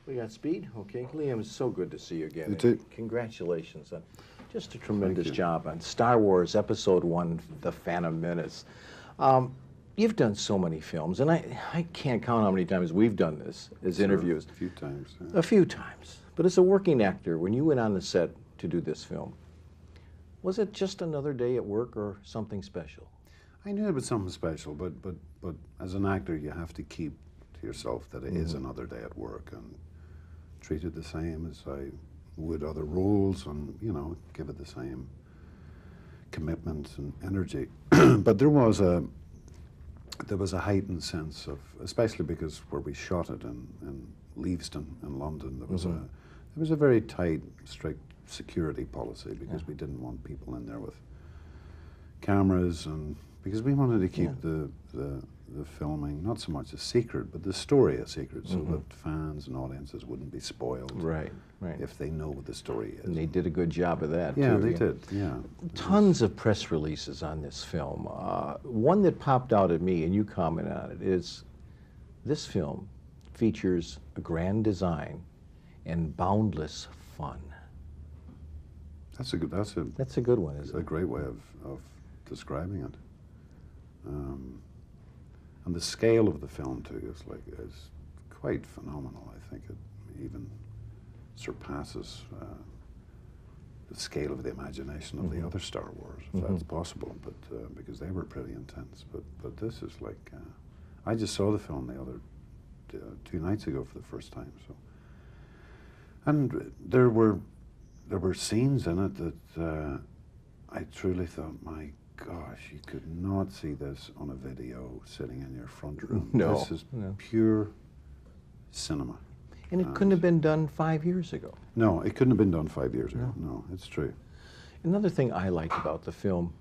We got speed? Okay. Liam, it's so good to see you again. You too. Congratulations on just a tremendous job on Star Wars Episode 1, The Phantom Menace. You've done so many films, and I can't count how many times we've done this as interviews. A few times. Yeah. A few times. But as a working actor, when you went on the set to do this film, was it just another day at work or something special? I knew it was something special, but as an actor, you have to keep to yourself that it is another day at work and treat it the same as I would other roles, and you know, give it the same commitment and energy. But there was a heightened sense of, especially because where we shot it in Leavesden in London, there was a very tight, strict security policy because we didn't want people in there with cameras, and because we wanted to keep the filming not so much a secret, but the story a secret, so that fans and audiences wouldn't be spoiled. Right. If they know what the story is. And they did a good job of that, yeah, too. they did. Yeah. Tons of press releases on this film. One that popped out at me, and you comment on it, is this film features a grand design and boundless fun. That's a good one, isn't it? A great way of describing it. And the scale of the film too is quite phenomenal. I think it even surpasses the scale of the imagination of the other Star Wars, if that's possible. But because they were pretty intense. But this is like, I just saw the film the other 2 nights ago for the first time. So, and there were scenes in it that I truly thought, my gosh, you could not see this on a video sitting in your front room. No. This is pure cinema. And it couldn't have been done 5 years ago. No, it couldn't have been done 5 years ago. No, it's true. Another thing I liked about the film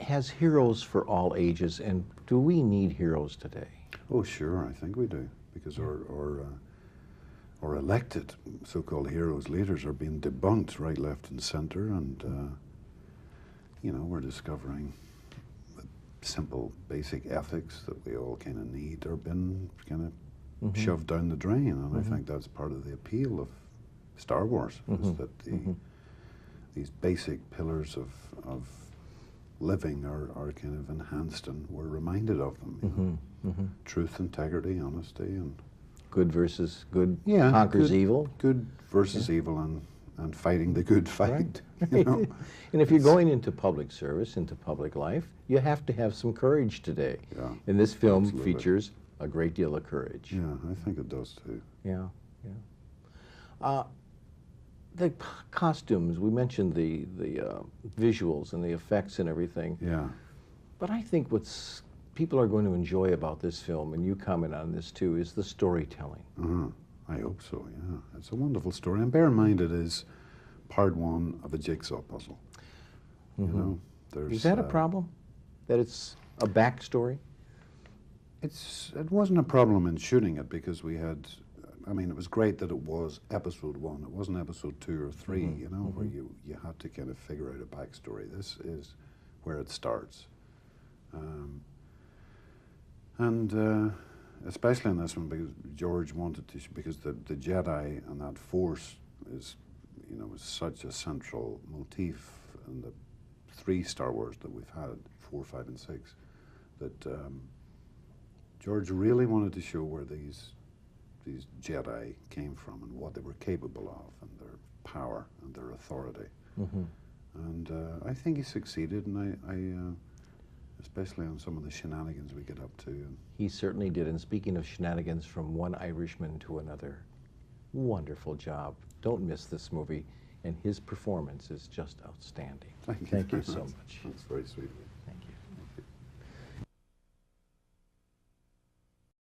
has heroes for all ages, and do we need heroes today? Oh, sure, I think we do, because our elected so-called heroes, leaders, are being debunked right, left, and center, and you know, we're discovering that simple, basic ethics that we all kind of need are being kind of shoved down the drain, and I think that's part of the appeal of Star Wars, is that these basic pillars of living are kind of enhanced, and we're reminded of them. You know? Truth, integrity, honesty, and good versus good conquers evil. Good versus evil, and fighting the good fight. You know? And if you're going into public service, into public life, you have to have some courage today. Yeah, and this film features a great deal of courage. Yeah, I think it does too. Yeah. The costumes, we mentioned the visuals and the effects and everything. Yeah. But I think what's people are going to enjoy about this film, and you comment on this too, is the storytelling. I hope so, yeah. It's a wonderful story. And bear in mind, it is part one of a jigsaw puzzle. You know, is that a problem? That it's a backstory? It wasn't a problem in shooting it, because we had, I mean, it was great that it was episode 1. It wasn't episode 2 or 3, you know, where you had to kind of figure out a backstory. This is where it starts. Especially in this one, because George wanted to, because the Jedi and that Force is, you know, is such a central motif in the 3 Star Wars that we've had, 4, 5, and 6, that George really wanted to show where these Jedi came from and what they were capable of, and their power and their authority. And I think he succeeded, and I especially on some of the shenanigans we get up to. He certainly did. And speaking of shenanigans from one Irishman to another, wonderful job. Don't miss this movie, and his performance is just outstanding. Thank you. Thank you so much. That's very sweet of you.